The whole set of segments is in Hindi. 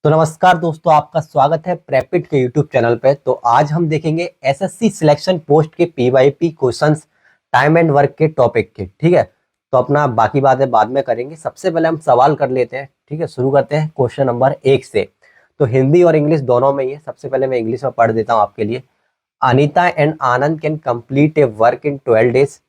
तो नमस्कार दोस्तों, आपका स्वागत है प्रेपिड के यूट्यूब चैनल पे। तो आज हम देखेंगे एसएससी सिलेक्शन पोस्ट के पीवाईपी क्वेश्चंस टाइम एंड वर्क के टॉपिक के। ठीक है, तो अपना बाकी बातें बाद में करेंगे। सबसे पहले हम सवाल कर लेते हैं। ठीक है, शुरू करते हैं क्वेश्चन नंबर 1 से। तो हिंदी और इंग्लिश दोनों में ही है। सबसे पहले मैं इंग्लिश में पढ़ देता हूँ आपके लिए। Anita and Anand can complete a work in 12 days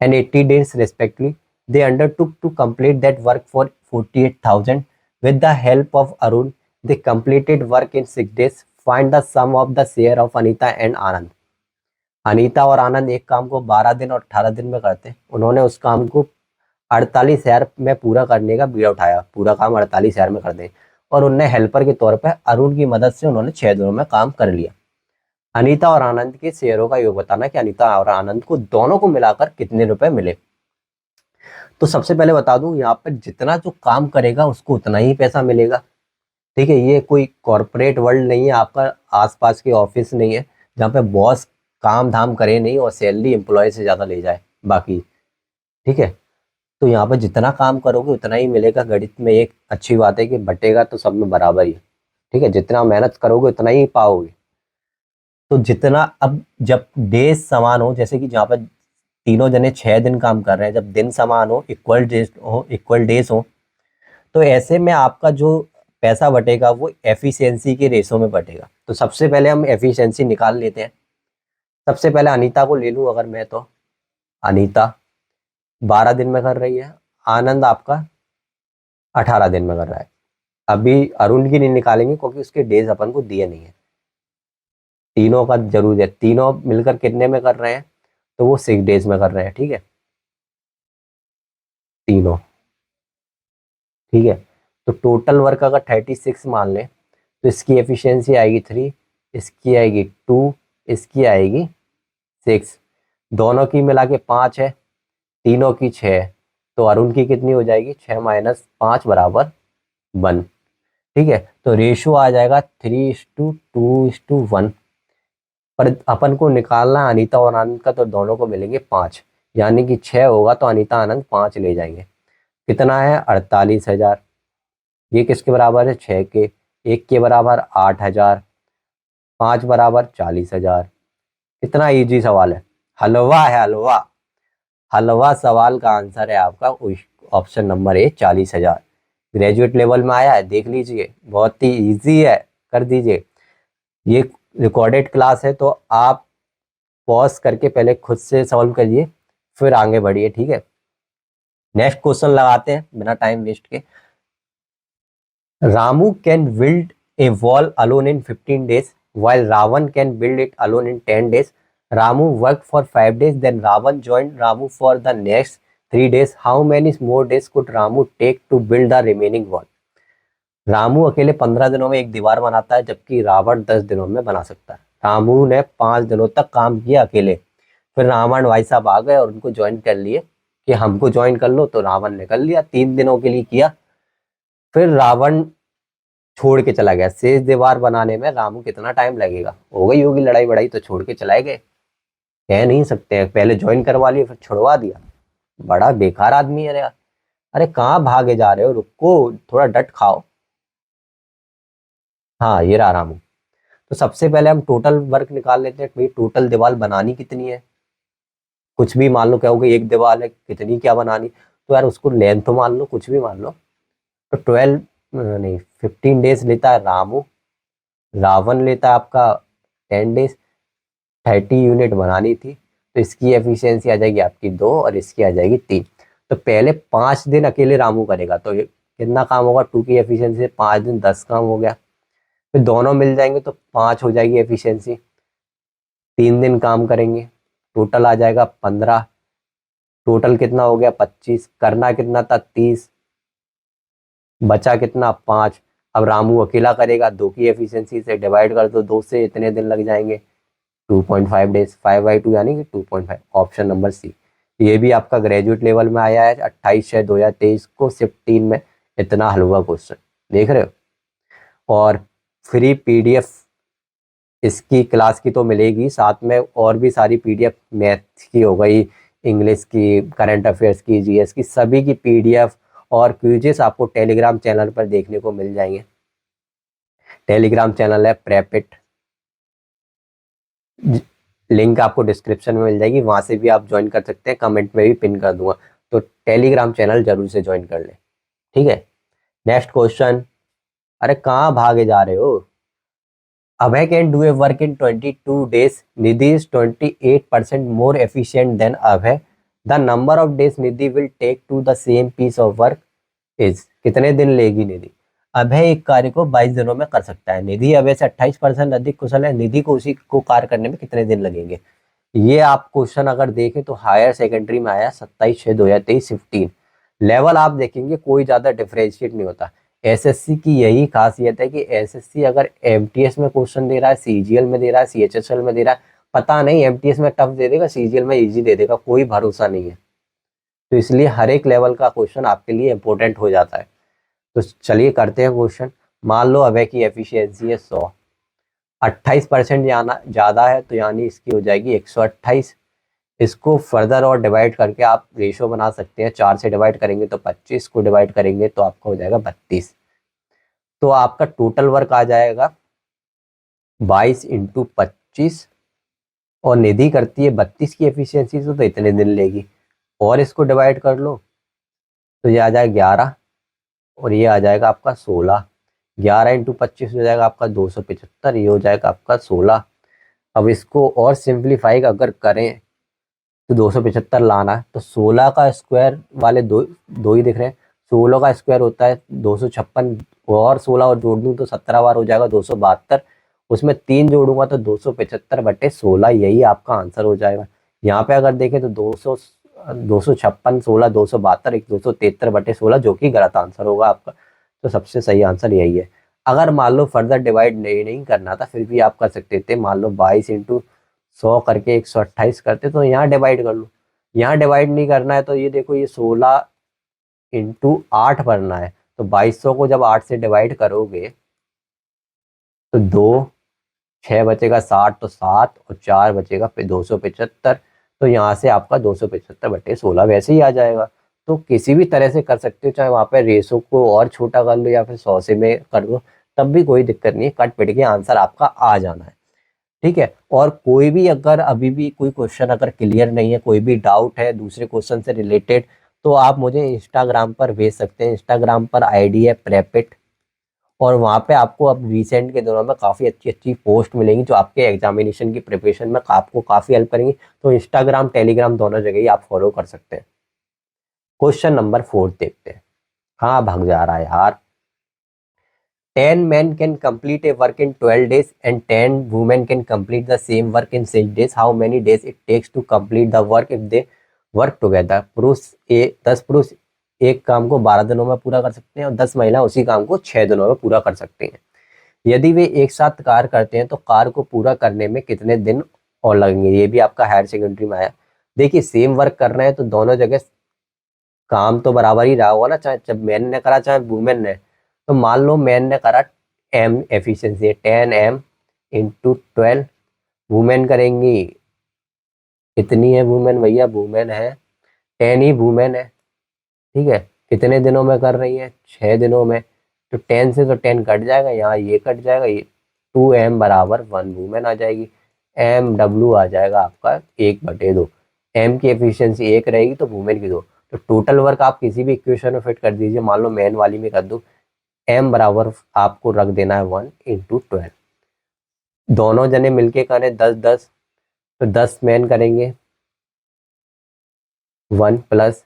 and 80 days respectively. They undertook to complete that work for 48,000. With the help of Arun, they completed work in 6 days. Find the sum of the share of Anita and Anand. Anita और आनंद एक काम को 12 दिन और 18 दिन में करते हैं। उन्होंने उस काम को 48,000 में पूरा करने का बीड़ा उठाया। पूरा काम 48,000 में कर दें, और उनने हेल्पर के तौर पर अरुण की मदद से उन्होंने 6 दिनों में काम कर लिया। अनीता और आनंद के शेयरों का योग बताना कि अनीता और आनंद को दोनों को मिलाकर कितने रुपए मिले। तो सबसे पहले बता दूं, यहाँ पर जितना जो काम करेगा उसको उतना ही पैसा मिलेगा। ठीक है, ये कोई कॉरपोरेट वर्ल्ड नहीं है, आपका आसपास की ऑफिस नहीं है जहाँ पे बॉस काम धाम करे नहीं और सैलरी एम्प्लॉय से ज़्यादा ले जाए बाकी। ठीक है, तो यहाँ पर जितना काम करोगे उतना ही मिलेगा। गणित में एक अच्छी बात है कि बटेगा तो सब में बराबर ही। ठीक है, जितना मेहनत करोगे उतना ही पाओगे। तो जितना अब जब डेज समान हो, जैसे कि जहाँ पर तीनों जने 6 दिन काम कर रहे हैं, जब दिन समान हो, इक्वल डेज हो, तो ऐसे में आपका जो पैसा बटेगा वो एफिशिएंसी के रेशो में बटेगा। तो सबसे पहले हम एफिशिएंसी निकाल लेते हैं। सबसे पहले अनीता को ले लूँ अगर मैं, तो अनीता 12 दिन में कर रही है, आनंद आपका 18 दिन में कर रहा है। अभी अरुण की नहीं निकालेंगे क्योंकि उसके डेज अपन को दिए नहीं है। तीनों का जरूर है, तीनों मिलकर कितने में कर रहे हैं, तो वो 6 days में कर रहे हैं। ठीक है, तीनों। ठीक है, तो टोटल वर्क अगर 36 मान लें तो इसकी एफिशिएंसी आएगी 3, इसकी आएगी 2, इसकी आएगी 6। दोनों की मिला के 5 है, तीनों की 6 है। तो अरुण की कितनी हो जाएगी, 6 - 5 बराबर 1। ठीक है, तो रेशो आ जाएगा 3:2:1। पर अपन को निकालना है अनीता और आनंद का, तो दोनों को मिलेंगे 5, यानी कि 6 होगा तो अनीता आनंद 5 ले जाएंगे। कितना है, 48,000। ये किसके बराबर है, 6 के। 1 के बराबर 8,000, 5 बराबर 40,000। कितना इजी सवाल है, हलवा है हलवा। हलवा सवाल का आंसर है आपका option number A, 40,000। Graduate level में आया है, देख लीजिए, बहुत ही इजी है, कर दीजिए। ये रिकॉर्डेड क्लास है तो आप पॉज करके पहले खुद से सॉल्व करिए, फिर आगे बढ़िए। ठीक है, नेक्स्ट क्वेश्चन लगाते हैं बिना टाइम वेस्ट के। Ramu can build a wall alone in 15 days while Ravan can build it alone in 10 days. Ramu worked for 5 days, then Ravan joined Ramu for the next 3 days. How many more days could Ramu take to build the remaining wall? Ramu अकेले 15 दिनों में एक दीवार बनाता है, जबकि रावण 10 दिनों में बना सकता है। रामू ने 5 दिनों तक काम किया अकेले। फिर रावण भाई साहब आ गए और उनको ज्वाइन कर लिए कि हमको ज्वाइन कर लो, तो रावण ने कर लिया, 3 दिनों के लिए किया। फिर रावण छोड़ के चला गया। शेष दीवार बनाने में रामू कितना टाइम लगेगा, हो गई होगी लड़ाई बड़ाई तो छोड़ के चलाए गए। कह नहीं सकते हैं पहले ज्वाइन करवा लिया फिर छुड़वा दिया। बड़ा बेकार आदमी है यार। अरे कहाँ भागे जा रहे हो, रुको, थोड़ा डट खाओ। हाँ, ये रहा रामू। तो सबसे पहले हम टोटल वर्क निकाल लेते हैं। भाई टोटल दीवार बनानी कितनी है, कुछ भी मान लो, क्या होगा, एक दीवार है, कितनी क्या बनानी, तो यार उसको लेंथ मान लो, कुछ भी मान लो। तो 12 नहीं 15 डेज लेता है रामू। रावण लेता है आपका 10 डेज। 30 यूनिट बनानी थी, तो इसकी एफिशिएंसी आ जाएगी आपकी 2 और इसकी आ जाएगी 3। तो पहले 5 दिन अकेले रामू करेगा, तो ये कितना काम होगा, 2 की एफिशिएंसी से 5 दिन 10 काम हो गया। फिर दोनों मिल जाएंगे तो 5 हो जाएगी एफिशिएंसी। 3 दिन काम करेंगे, टोटल आ जाएगा 15। टोटल कितना हो गया, 25। करना कितना था, 30। बचा कितना, 5। अब रामू अकेला करेगा, 2 की एफिशिएंसी से डिवाइड कर दो 2 से, इतने दिन लग जाएंगे, 2.5 डेज। 5/2 यानी कि 2.5, ऑप्शन नंबर सी। ये भी आपका ग्रेजुएट लेवल में आया है 28/6/2023 को शिफ्ट 3 में। इतना हलवा क्वेश्चन देख रहे हो। और फ्री पीडीएफ इसकी क्लास की तो मिलेगी, साथ में और भी सारी पीडीएफ, मैथ की हो गई, इंग्लिश की, करंट अफेयर्स की, जीएस की, सभी की पीडीएफ और क्विजेस आपको टेलीग्राम चैनल पर देखने को मिल जाएंगे। टेलीग्राम चैनल है प्रेपिट, लिंक आपको डिस्क्रिप्शन में मिल जाएगी, वहां से भी आप ज्वाइन कर सकते हैं, कमेंट में भी पिन कर दूंगा। तो टेलीग्राम चैनल जरूर से ज्वाइन कर लें, ठीक है। नेक्स्ट क्वेश्चन, अरे कहाँ भागे जा रहे हो। Abhay can do a work in 22 days, Nidhi is 28% more efficient than Abhay, the number of days Nidhi will take to the same piece of work is, कितने दिन लेगी निधि। अभय एक कार्य को 22 दिनों में कर सकता है, निधि अभय से 28% अधिक कुशल है, निधि को उसी को कार्य करने में कितने दिन लगेंगे। ये आप क्वेश्चन अगर देखें तो हायर सेकेंडरी में आया 27/6/2023 15। लेवल आप देखेंगे कोई ज़्यादा डिफरेंशिएट नहीं होता। एसएससी की यही खासियत है कि एसएससी अगर एमटीएस में क्वेश्चन दे रहा है, सीजीएल में दे रहा है, सीएचएसएल में दे रहा है, पता नहीं एमटीएस में टफ दे देगा, सीजीएल में इजी दे देगा, कोई भरोसा नहीं है। तो इसलिए हर एक लेवल का क्वेश्चन आपके लिए इंपॉर्टेंट हो जाता है। तो चलिए करते हैं क्वेश्चन। मान लो अभय की एफिशिएंसी है 100, 28% याना ज़्यादा है, तो यानी इसकी हो जाएगी 128। इसको फर्दर और डिवाइड करके आप रेशो बना सकते हैं, 4 से डिवाइड करेंगे तो 25 को डिवाइड करेंगे तो आपका हो जाएगा 32। तो आपका टोटल वर्क आ जाएगा 22 × 25, और निधि करती है 32 की एफिशिएंसी से, तो इतने दिन लेगी। और इसको डिवाइड कर लो तो ये आ जाएगा 11, और ये आ जाएगा आपका 16। 11 × 25 हो जाएगा आपका 275, ये हो जाएगा आपका 16। अब इसको और सिंप्लीफाई अगर करें तो 275 लाना है, तो 16 का स्क्वायर वाले दो दो ही दिख रहे हैं, 16 का स्क्वायर होता है 256, और 16 और जोड़ दूँ तो 17 बार हो जाएगा 272, उसमें 3 जोड़ूंगा तो 275/16, यही आपका आंसर हो जाएगा। यहाँ पे अगर देखें तो 256, 16, 272, 273/16, जो कि गलत आंसर होगा आपका। तो सबसे सही आंसर यही है। अगर मान लो फर्दर डिवाइड नहीं करना था, फिर भी आप कर सकते थे। मान लो 22 × 100 करके 128 करते, तो यहाँ डिवाइड कर लो। यहाँ डिवाइड नहीं करना है तो ये देखो, ये 16 × 8 करना है, तो 2200 को जब 8 से डिवाइड करोगे तो 2, 6 बचेगा 60, तो 7 और 4 बचेगा फिर 275। तो यहाँ से आपका 275/16 वैसे ही आ जाएगा। तो किसी भी तरह से कर सकते हो, चाहे वहाँ पे रेशो को और छोटा कर लो या फिर 100 से में कर लो, तब भी कोई दिक्कत नहीं है, कट पिट के आंसर आपका आ जाना है, ठीक है। और कोई भी अगर अभी भी कोई क्वेश्चन अगर क्लियर नहीं है, कोई भी डाउट है दूसरे क्वेश्चन से रिलेटेड, तो आप मुझे इंस्टाग्राम पर भेज सकते हैं। इंस्टाग्राम पर आईडी है प्रेपिट, और वहाँ पे आपको अब रिसेंट के दिनों में काफ़ी अच्छी अच्छी पोस्ट मिलेंगी जो आपके एग्जामिनेशन की प्रिपरेशन में आपको काफ़ी हेल्प करेंगी। तो इंस्टाग्राम टेलीग्राम दोनों जगह ही आप फॉलो कर सकते हैं। क्वेश्चन नंबर 4 देखते हैं। हाँ भाग जा रहा है यार। 10 men can complete a work in 12 days and 10 women can complete the same work in 6 days. How many days it takes to complete the work if they work together? पुरुष 10 पुरुष एक काम को 12 दिनों में पूरा कर सकते हैं और 10 महिला उसी काम को 6 दिनों में पूरा कर सकते हैं। यदि वे एक साथ कार्य करते हैं तो कार्य को पूरा करने में कितने दिन और लगेंगे। ये भी आपका हायर सेकेंडरी में आया। देखिए सेम वर्क कर रहे हैं तो दोनों जगह काम तो बराबर ही रहा होगा ना, चाहे जब मैन ने करा चाहे वुमेन ने। तो मान लो मैन ने करा m एफिशिएंसी 10m × 12, वुमेन करेंगी कितनी है वुमेन भैया, वुमेन है 10 ही वुमेन है, ठीक है। कितने दिनों में कर रही है, 6 दिनों में। तो 10 से तो 10 कट जाएगा, यहाँ ये कट जाएगा, ये 2m = 1 वुमेन आ जाएगी। mw आ जाएगा आपका 1/2, m की एफिशिएंसी 1 रहेगी तो वुमेन की 2। तो टोटल वर्क आप किसी भी इक्वेशन में फिट कर दीजिए। मान लो मैन वाली में कर दूँ, m बराबर आपको रख देना है 1 × 12। दोनों जने मिलके करें 10-10, तो 10 मैन करेंगे 1 +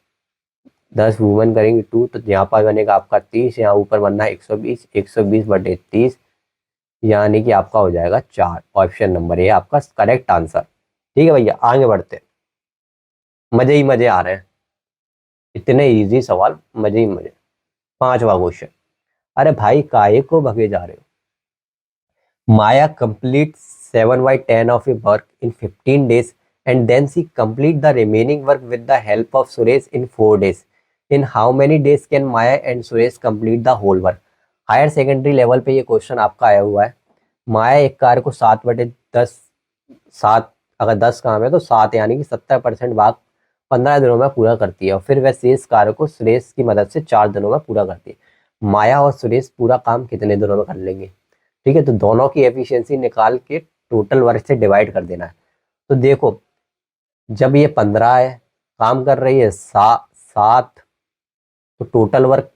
10 वुमेन करेंगे 2, तो यहाँ पर बनेगा आपका 30, यहाँ ऊपर बनना है 120, 120/30, यानी कि आपका हो जाएगा 4। ऑप्शन नंबर ए आपका करेक्ट आंसर। ठीक है भैया, आगे बढ़ते हैं। मजे ही मजे आ रहे हैं, इतने इजी सवाल, मजे ही मजे। 5वां क्वेश्चन। अरे भाई काहे को भगे जा रहे हो। माया complete 7/10 of a work in 15 days and then she complete the remaining work with the help of Suresh in 4 days. In how many days can Maya and Suresh complete the whole work? Higher secondary level पे ये क्वेश्चन आपका आया हुआ है। माया एक कार्य को 7/10, 7 अगर 10 काम है तो 7 यानी कि 70% भाग 15 दिनों में पूरा करती है और फिर वह शेष कार्य को सुरेश की मदद से 4 दिनों में पूरा करती है। माया और सुरेश पूरा काम कितने दिनों में कर लेंगे? ठीक है, तो दोनों की एफिशिएंसी निकाल के टोटल वर्क से डिवाइड कर देना है। तो देखो, जब ये 15 है, काम कर रही है 7, तो टोटल वर्क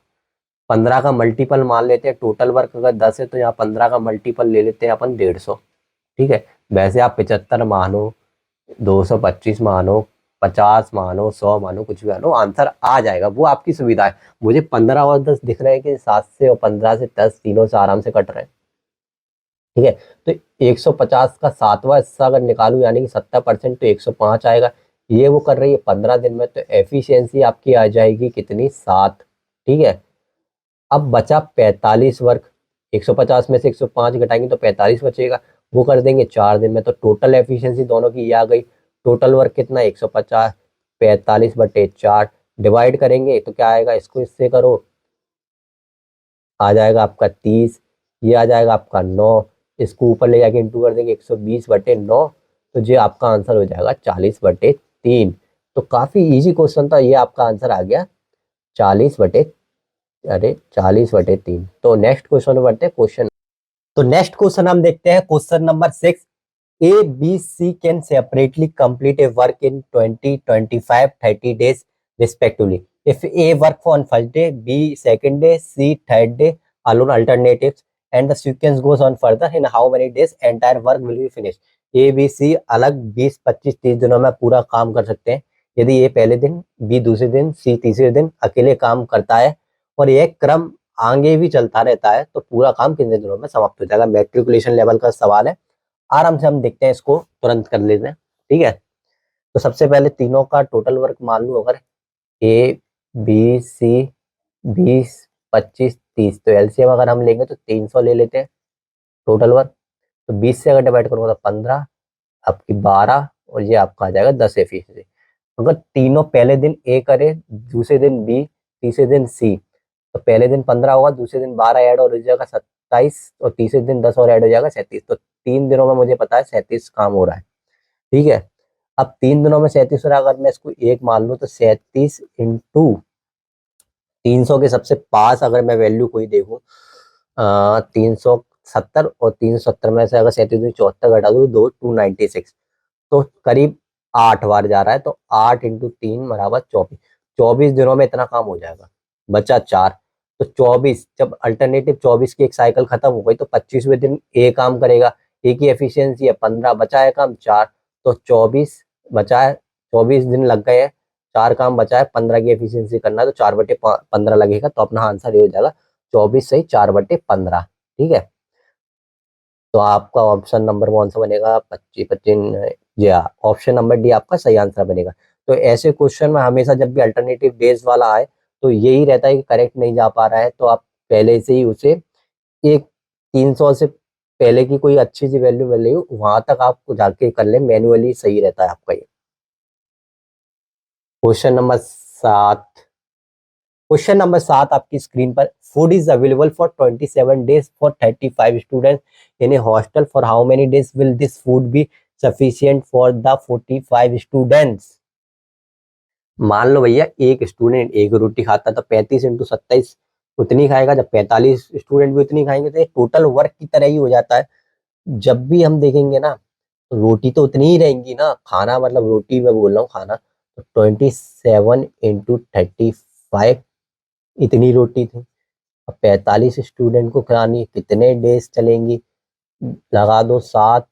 15 का मल्टीपल मान लेते हैं। टोटल वर्क अगर 10 है तो यहाँ 15 का मल्टीपल ले लेते हैं अपन 150। ठीक है, वैसे आप 75 मानो, 225 मानो, 50 मानो, 100 मानो, कुछ भी मानो, आंसर आ जाएगा, वो आपकी सुविधा है। मुझे 15 और 10 दिख रहे हैं कि 7 से और 15 से 10 तीनों से आराम से कट रहे हैं। ठीक है, तो 150 का 7वां हिस्सा अगर निकालू यानी कि 70%, तो 105 आएगा। ये वो कर रही है 15 दिन में, तो एफिशिएंसी आपकी आ जाएगी कितनी? 7। ठीक है, अब बचा 45 वर्क। 150 में से 105 घटाएंगे तो 45 बचेगा, वो कर देंगे 4 दिन में। तो टोटल एफिशिएंसी दोनों की ये आ गई। टोटल वर्क कितना? 150, 45/4 डिवाइड करेंगे तो क्या आएगा? इसको इससे करो, आ जाएगा आपका 30। ये आ जाएगा आपका 9। इसको ऊपर ले जाके इंटू कर देंगे 120/9, तो ये आपका आंसर हो जाएगा 40/3। तो काफी इजी क्वेश्चन था, ये आपका आंसर आ गया 40 अरे 40/3। तो नेक्स्ट क्वेश्चन में बढ़ते हैं। तो नेक्स्ट क्वेश्चन हम देखते हैं, question number 6। A B C can separately complete a work in 20, 25, 30 days respectively. If A work on first day, B second day, C third day, alone alternatives, and the sequence goes on further, in how many days entire work will be finished? A B C अलग 20, 25, 30 दिनों में पूरा काम कर सकते हैं। यदि ए पहले दिन, बी दूसरे दिन, सी तीसरे दिन अकेले काम करता है और यह क्रम आगे भी चलता रहता है, तो पूरा काम कितने दिनों में समाप्त हो जाएगा? मैट्रिकुलेशन लेवल का सवाल है, आराम से हम देखते हैं, इसको तुरंत कर लेते हैं। ठीक है, तो सबसे पहले तीनों का टोटल वर्क मान लूं, अगर ए बी सी 20, 25, 30, तो एलसीएम अगर हम लेंगे तो 300 ले लेते हैं टोटल वर्क। तो 20 से अगर डिवाइड करूंगा तो 15, आपकी 12, और ये आपका आ जाएगा 10 एफिशिएंसी। अगर तीनों पहले दिन ए करे, दूसरे दिन बी, तीसरे दिन सी, तो पहले दिन 15 होगा, दूसरे दिन 12 ऐड और हो जाएगा 27, और तीसरे दिन 10 और ऐड हो जाएगा 37। तो 3 दिनों में मुझे पता है 37 काम हो रहा है। ठीक है, अब 3 दिनों में 37 हो रहा है, अगर मैं इसको एक मान लूँ तो 37 इंटू 300 के सबसे पास अगर मैं वैल्यू कोई देखूँ, 370, और 370 में से अगर 37 घटा दूँ, 296, तो करीब 8 बार जा रहा है। तो 8 इंटू 3 बराबर 24। 24 दिनों में इतना काम हो जाएगा, बचा 4। तो 24, जब अल्टरनेटिव 24 की एक साइकिल खत्म हो गई, तो 25वें दिन ए काम करेगा। ए की एफिशिएंसी है 15, बचा है काम 4, तो 24 बचा है, 24 दिन लग गए हैं, 4 काम बचा है, 15 की एफिशिएंसी करना है, तो 4/15 लगेगा। तो अपना आंसर ये हो जाएगा 24 सही 4/15। ठीक है, तो आपका ऑप्शन नंबर कौन सा बनेगा? 25, जी हाँ, ऑप्शन नंबर डी आपका सही आंसर बनेगा। तो ऐसे क्वेश्चन में हमेशा जब भी अल्टरनेटिव डेज वाला आए तो यही रहता है कि करेक्ट नहीं जा पा रहा है, तो आप पहले से ही उसे एक 300 से पहले की कोई अच्छी सी वैल्यू मिल रही हो वहां तक आपको जाके कर ले, मैन्युअली सही रहता है आपका ये। Question number 7। क्वेश्चन नंबर 7 आपकी स्क्रीन पर। Food is available for 27 days for 35 students in A hostel. For how many days will this food be sufficient for the 45 students? मान लो भैया एक स्टूडेंट एक रोटी खाता है, तो 35 इंटू 27 उतनी खाएगा। जब 45 स्टूडेंट भी उतनी खाएंगे तो ये टोटल वर्क की तरह ही हो जाता है। जब भी हम देखेंगे ना, तो रोटी तो उतनी ही रहेंगी ना, खाना मतलब रोटी में बोल रहा हूँ, खाना। तो 27 इंटू 35 इतनी रोटी थी। अब 45 स्टूडेंट को खिलानी, कितने डेज चलेंगी? लगा दो 7,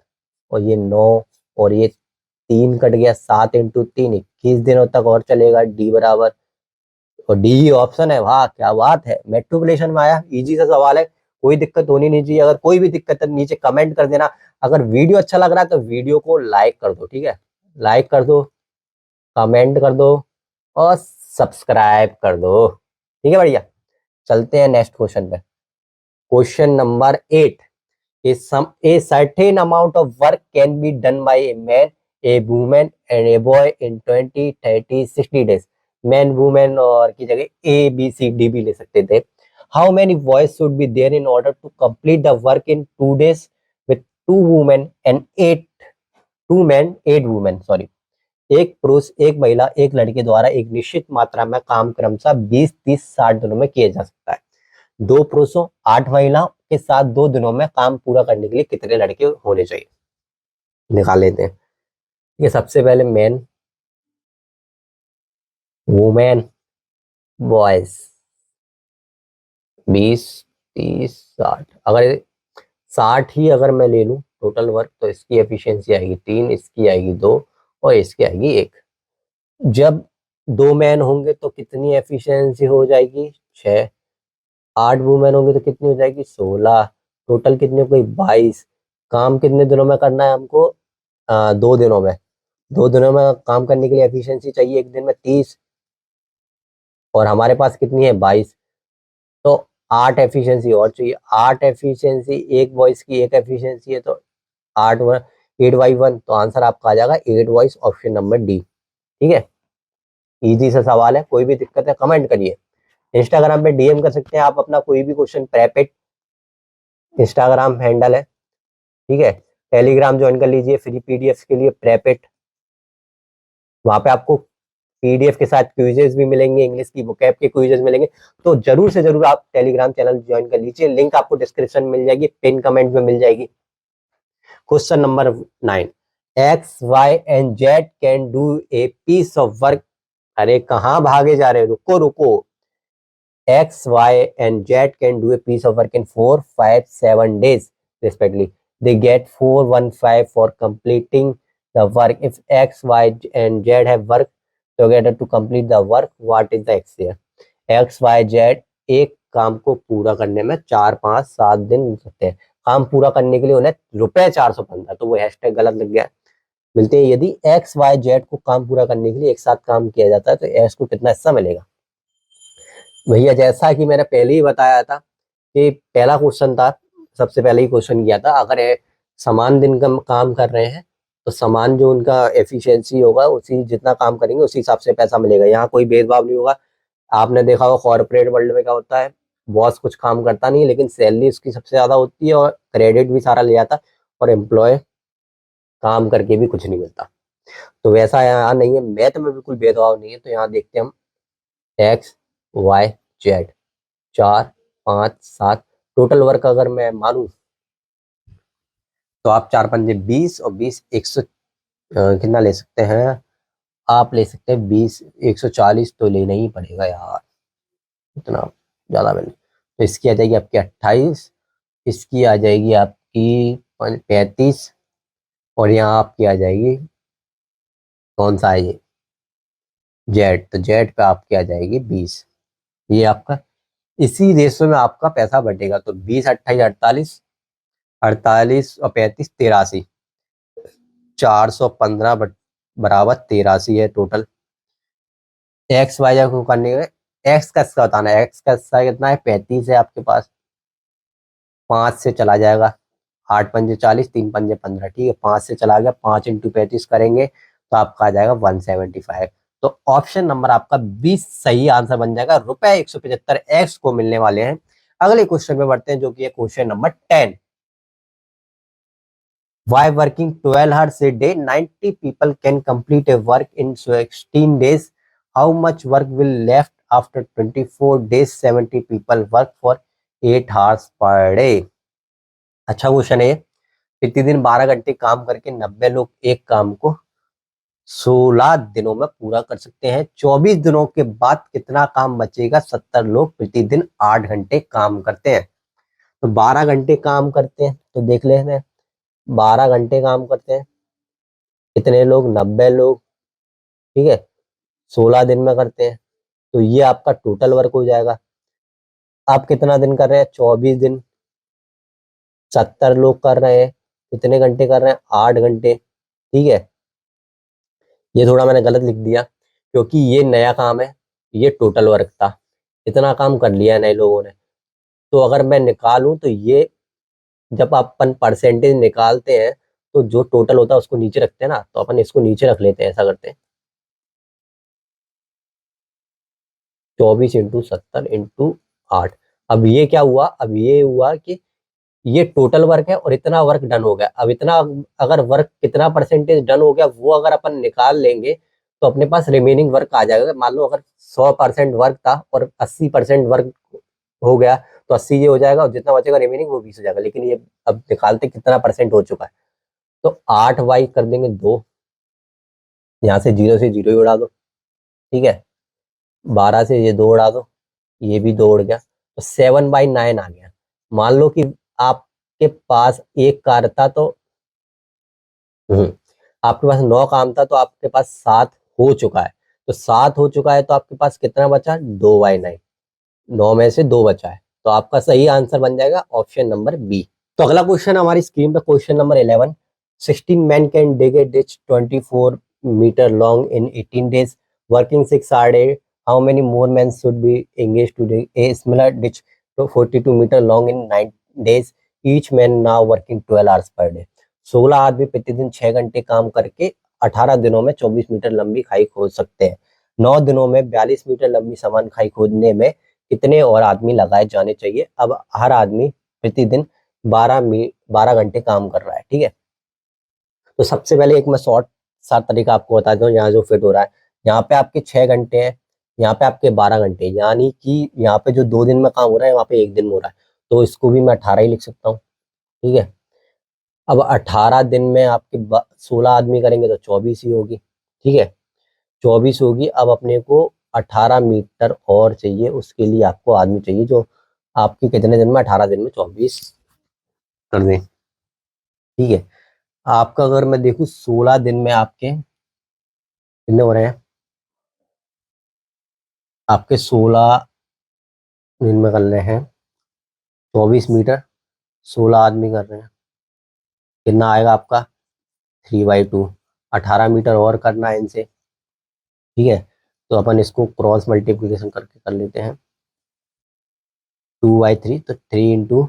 और ये 9, और ये 3 कट गया, 7 इंटू 3 21 दिनों तक और चलेगा। डी बराबर, और डी ही ऑप्शन है। वाह क्या बात है, मेट्रिकुलेशन में आया, इजी सा सवाल है, कोई दिक्कत होनी नहीं चाहिए। अगर कोई भी दिक्कत है नीचे कमेंट कर देना। अगर वीडियो अच्छा लग रहा है तो वीडियो को लाइक कर दो। ठीक है, लाइक कर दो, कमेंट कर दो, और सब्सक्राइब कर दो। ठीक है बढ़िया, चलते हैं नेक्स्ट क्वेश्चन पे। Question number 8। A certain amount of work can be done by a man, a woman and a boy in 20, 30, 60 days. Man women और की जगह ए बी सी डी भी ले सकते थे। How many boys should be there in order to complete the work in 2 days with 2 women and 8 2 men 8 women, sorry. एक पुरुष, एक महिला, एक लड़के द्वारा एक निश्चित मात्रा में काम क्रमशः 20, 30, 60 दिनों में किया जा सकता है। 2 पुरुषों 8 महिलाओं के साथ 2 दिनों में काम पूरा करने के लिए कितने लड़के होने चाहिए, निकाल लेते हैं। ये सबसे पहले मैन, वुमेन, बॉयज, 20, 30, 60। अगर 60 ही अगर मैं ले लूं टोटल वर्क, तो इसकी एफिशिएंसी आएगी 3, इसकी आएगी 2 और इसकी आएगी 1। जब 2 मैन होंगे तो कितनी एफिशिएंसी हो जाएगी, 6। 8 वुमेन होंगे तो कितनी हो जाएगी, 16। टोटल कितने हो गई, 22। काम कितने दिनों में करना है हमको, 2 दिनों में। 2 दिनों में काम करने के लिए एफिशिएंसी चाहिए एक दिन में 30, और हमारे पास कितनी है, 22। तो 8 एफिशिएंसी और चाहिए। 8 एफिशिएंसी, एक वॉइस की 1 एफिशिएंसी है, तो 8 तो आंसर आपका आ जाएगा 8 वॉइस, ऑप्शन नंबर डी। ठीक है, इजी सा सवाल है, कोई भी दिक्कत है कमेंट करिए। इंस्टाग्राम पे डीएम कर सकते हैं आप अपना कोई भी क्वेश्चन, प्रैपिट इंस्टाग्राम हैंडल है। ठीक है, टेलीग्राम ज्वाइन कर लीजिए फ्री पीडीएफ के लिए, प्रैपिट। वहां पे आपको पीडीएफ के साथ क्विजेस भी मिलेंगे, इंग्लिश की वोकैब के क्विजेस मिलेंगे। तो जरूर से जरूर आप टेलीग्राम चैनल ज्वाइन कर लीजिए, लिंक आपको डिस्क्रिप्शन में मिल जाएगी, पिन कमेंट में मिल जाएगी। Question number 9, X Y and Z can do a piece of work. अरे कहाँ भागे जा रहे, रुको रुको। X, Y, and Z can do a piece of work in 4, 5, 7 days, respectively. They get 415 for completing the work. If X, Y, and Z have worked together to complete the work, what is the X here? X, Y, Z एक काम को पूरा करने में 4, 5, 7 दिन लग सकते हैं। काम पूरा करने के लिए उन्हें रुपए 415, तो वो हैशटैग गलत लग गया। मिलते हैं, यदि X, Y, Z को काम पूरा करने के लिए एक साथ काम किया जाता है तो X को कितना हिस्सा मिलेगा। भैया जैसा कि मैंने पहले ही बताया था कि पहला क्वेश्चन था, सबसे पहले ही क्वेश्चन किया था, अगर समान दिन का काम कर रहे हैं तो समान जो उनका एफिशिएंसी होगा, उसी जितना काम करेंगे उसी हिसाब से पैसा मिलेगा। यहाँ कोई भेदभाव नहीं होगा। आपने देखा होगा कॉर्पोरेट वर्ल्ड में क्या होता है, बॉस कुछ काम करता नहीं लेकिन सैलरी उसकी सबसे ज्यादा होती है और क्रेडिट भी सारा ले जाता, और एम्प्लॉय काम करके भी कुछ नहीं मिलता। तो वैसा यहाँ नहीं है, मैथ में बिल्कुल भेदभाव नहीं है। तो यहाँ देखते हैं हम, X, Y, Z, 4, 5, 7 total work अगर मैं मानूं तो आप 4 पंजे 20 और 20 100, कितना ले सकते हैं आप, ले सकते हैं 20, 140 तो लेना ही पड़ेगा यार, इतना ज्यादा मैंने। तो इसकी आ जाएगी आपकी 28, इसकी आ जाएगी आपकी 35, और यहाँ आपकी आ जाएगी, कौन सा है ये, जेड, तो जेड पे आपकी आ जाएगी 20। ये आपका इसी रेशो में आपका पैसा बटेगा। तो 20, 28, 48, 48 और 35, 83, 415 बराबर 83 है टोटल। एक्स वाई को करने में एक्स का हिस्सा बताना है। एक्स का हिस्सा कितना है, 35 है आपके पास, 5 से चला जाएगा, 8 पंजे 40, 3 पंजे 15, ठीक है, 5 से चला गया, 5 इंटू 35 करेंगे तो आपका आ जाएगा 175। तो ऑप्शन नंबर आपका 20 सही आंसर बन जाएगा। रुपए 175 एक्स को मिलने वाले हैं। अगले क्वेश्चन में बढ़ते हैं जो कि है question number 10। Why working 12 hours a day, 90 people can complete a work in 16 days. How much work will left after 24 days? 70 people work for 8 hours per day. अच्छा क्वेश्चन है ये। प्रतिदिन 12 घंटे काम करके 90 लोग एक काम को 16 दिनों में पूरा कर सकते हैं। 24 दिनों के बाद कितना काम बचेगा? 70 लोग प्रतिदिन 8 घंटे काम करते हैं। तो 12 घंटे काम करते हैं, तो देख लेते हैं 12 घंटे काम करते हैं कितने लोग, 90 लोग, ठीक है, 16 दिन में करते हैं, तो ये आपका टोटल वर्क हो जाएगा। आप कितना दिन कर रहे हैं? 24 दिन, 70 लोग कर रहे हैं, कितने घंटे कर रहे हैं? 8 घंटे, ठीक है। ये थोड़ा मैंने गलत लिख दिया क्योंकि ये नया काम है, ये टोटल वर्क था। इतना काम कर लिया है नए लोगों ने। तो अगर मैं निकालूं तो ये, जब अपन परसेंटेज निकालते हैं तो जो टोटल होता है उसको नीचे रखते हैं ना, तो अपन इसको नीचे रख लेते हैं, ऐसा करते हैं 24 इंटू 70 इंटू 8। अब ये क्या हुआ, अब ये हुआ कि ये टोटल वर्क है और इतना वर्क डन हो गया। अब इतना अगर वर्क कितना परसेंटेज डन हो गया वो अगर अपन निकाल लेंगे तो अपने पास रिमेनिंग वर्क आ जाएगा। मान लो अगर 100% वर्क था और 80% वर्क हो गया तो 80 ये हो जाएगा और जितना बचेगा रिमेनिंग वो 20 हो जाएगा। लेकिन ये अब निकालते कितना परसेंट हो चुका है, तो 8 y कर देंगे 2, यहाँ से 0 से 0 ही उड़ा दो, ठीक है। 12 से ये 2 उड़ा दो, ये भी 2 उड़ गया, तो 7/9 आ गया। मान लो कि आपके पास एक कार था तो आपके पास 9 काम था तो आपके पास 7 हो चुका है। तो 7 हो चुका है तो आपके पास कितना बचा, 2/9। 9 में से 2 बचा है, तो आपका सही आंसर बन जाएगा ऑप्शन नंबर बी। तो अगला क्वेश्चन हमारी स्क्रीन पे question number 11। 16 men can dig a ditch 24 metre long in 18 days, working 6 hours a day. How many more men should be engaged to dig a similar ditch to 42 metre long in 9 days? Each man now working 12 hours per day. 16 आदमी प्रतिदिन 6 घंटे काम करके 18 दिनों में 24 मीटर लंबी खाई खोद सकते हैं। 9 दिनों में 42 मीटर लंबी समान खाई खोदने में कितने और आदमी लगाए जाने चाहिए? अब हर आदमी प्रतिदिन 12 घंटे काम कर रहा है, ठीक है। तो सबसे पहले एक मैं शॉर्ट सा तरीका आपको बता दूं, यहाँ जो फिट हो रहा है, यहाँ पे आपके 6 घंटे हैं, यहाँ पे आपके 12 घंटे, यानी कि यहाँ पे जो 2 दिन में काम हो रहा है वहाँ पे 1 दिन में हो रहा है, तो इसको भी मैं 18 ही लिख सकता हूँ, ठीक है। अब 18 दिन में आपके 16 आदमी करेंगे तो 24 ही होगी, ठीक है, 24 होगी। अब अपने को 18 मीटर और चाहिए, उसके लिए आपको आदमी चाहिए जो आपके कितने दिन में, 18 दिन में 24 कर दें, ठीक है। आपका अगर मैं देखूं 16 दिन में आपके कितने हो रहे हैं, आपके 16 दिन में कर रहे हैं 24 मीटर, 16 आदमी कर रहे हैं, कितना आएगा आपका 3/2। 18 मीटर और करना है इनसे, ठीक है। तो अपन इसको क्रॉस मल्टीप्लीकेशन करके कर लेते हैं, 2/3, तो 3 ×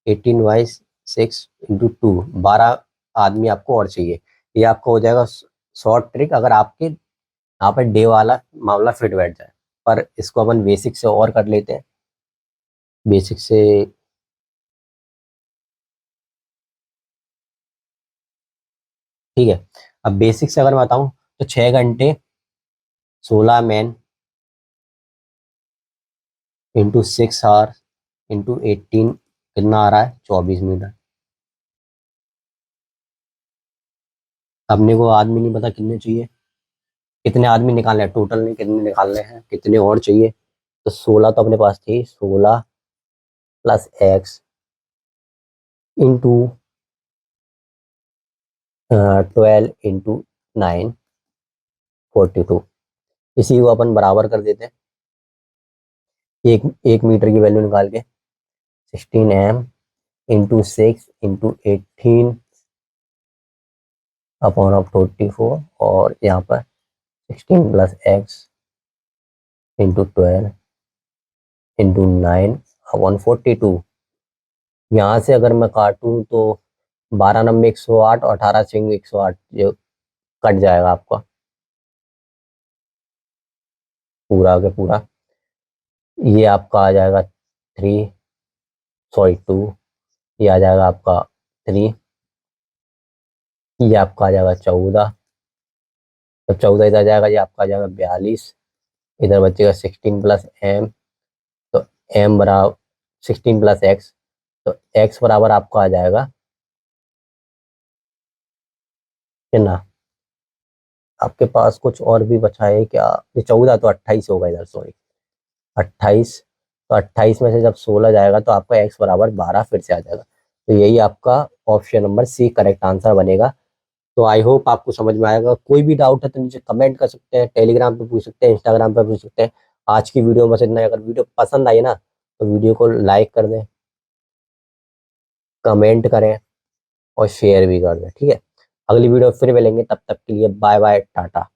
18/6 × 2, 12 आदमी आपको और चाहिए। ये आपको हो जाएगा शॉर्ट ट्रिक, अगर आपके यहाँ पर डे वाला मामला फिट बैठ जाए। पर इसको अपन बेसिक से और कर लेते हैं, बेसिक से, ठीक है। अब बेसिक से अगर मैं बताऊं तो 6 घंटे 16 मैन इंटू 6 आवर इंटू 18 कितना आ रहा है, 24 मीटर। अपने को आदमी नहीं पता कितने चाहिए, कितने आदमी निकालने हैं, टोटल नहीं कितने निकालने हैं, कितने और चाहिए। तो 16 तो अपने पास थी, 16 प्लस एक्स इंटू 12 इंटू 9, 42। इसी को अपन बराबर कर देते हैं, एक एक मीटर की वैल्यू निकाल के, 16 m into 6 into 18 upon of 44, और यहाँ पर 16 plus x into 12 into 9 upon 42। यहाँ से अगर मैं काटूँ तो 12 नंबर 108 और 18 सिंग 108, जो कट जाएगा आपका पूरा के पूरा। ये आपका आ जाएगा 2, ये आ जाएगा आपका 3, ये आपका आ जाएगा 14, तो 14 इधर जाएगा, ये आपका आ जाएगा 42, इधर बचेगा 16 प्लस एम, तो एम बराबर 16 प्लस एक्स, तो एक्स बराबर आपका आ जाएगा कितना, आपके पास कुछ और भी बचा है क्या, ये 14 तो 28 होगा इधर, सॉरी 28, तो 28 में से जब 16 जाएगा तो आपका एक्स बराबर 12 फिर से आ जाएगा। तो यही आपका option number C correct answer बनेगा। तो आई होप आपको समझ में आएगा। कोई भी डाउट है तो नीचे कमेंट कर सकते हैं, टेलीग्राम पे पूछ सकते हैं, इंस्टाग्राम पे पूछ सकते हैं। आज की वीडियो बस इतना ही। अगर वीडियो पसंद आई ना तो वीडियो को लाइक कर दें, कमेंट करें और शेयर भी कर दें, ठीक है। अगली वीडियो फिर मिलेंगे, तब तक के लिए बाय बाय, टाटा।